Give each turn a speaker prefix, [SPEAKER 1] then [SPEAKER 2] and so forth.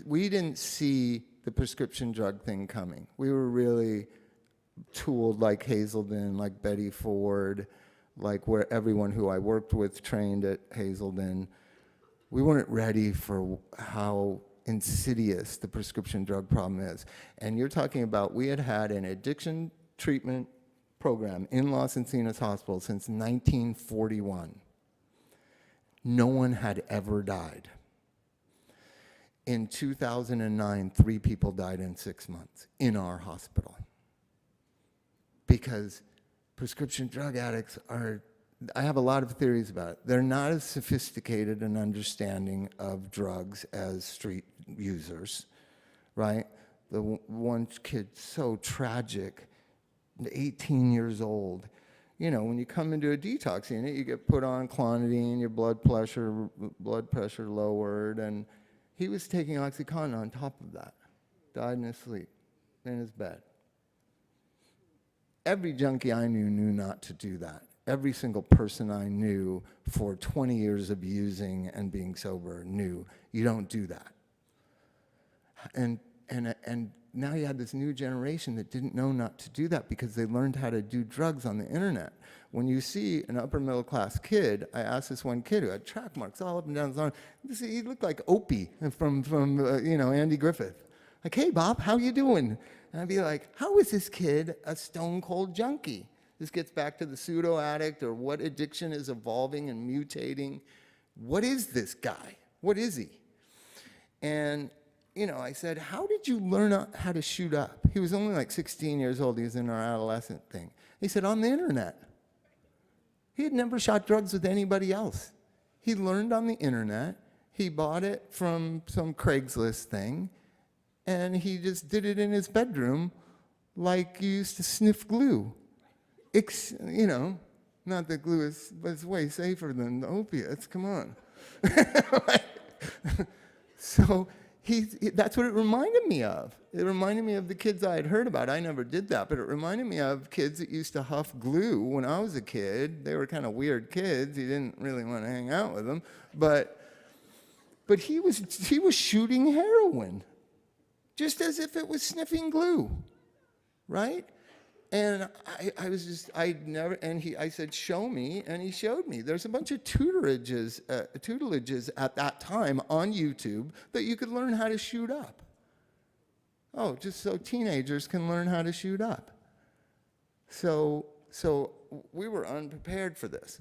[SPEAKER 1] we didn't see the prescription drug thing coming. We were really tooled like Hazelden, like Betty Ford, like where everyone who I worked with trained at Hazelden. We weren't ready for how insidious the prescription drug problem is. And you're talking about, we had had an addiction treatment program in Los Encinas Hospital since 1941. No one had ever died. In 2009, 3 people died in 6 months in our hospital. Because prescription drug addicts are, I have a lot of theories about it. They're not as sophisticated an understanding of drugs as street users, right? The one kid, so tragic, 18 years old. You know, when you come into a detox unit, you get put on clonidine, your blood pressure lowered, and he was taking OxyContin on top of that. Died in his sleep, in his bed. Every junkie I knew not to do that. Every single person I knew for 20 years of using and being sober knew you don't do that. And now you had this new generation that didn't know not to do that because they learned how to do drugs on the internet. When you see an upper middle class kid, I asked this one kid who had track marks all up and down his arm. He looked like Opie from Andy Griffith. Like, hey Bob, how you doing? And I'd be like, how is this kid a stone cold junkie? This gets back to the pseudo addict or what addiction is evolving and mutating. What is this guy? What is he? And I said, how did you learn how to shoot up? He was only like 16 years old. He was in our adolescent thing. He said, on the internet. He had never shot drugs with anybody else. He learned on the internet. He bought it from some Craigslist thing, and he just did it in his bedroom like you used to sniff glue. Not that glue is, but it's way safer than the opiates. Come on. So that's what it reminded me of. It reminded me of the kids I had heard about. I never did that, but it reminded me of kids that used to huff glue when I was a kid. They were kind of weird kids. You didn't really want to hang out with them, but he was shooting heroin, just as if it was sniffing glue, right? And I said, show me, and he showed me. There's a bunch of tutelages at that time on YouTube that you could learn how to shoot up. Oh, just so teenagers can learn how to shoot up. So we were unprepared for this.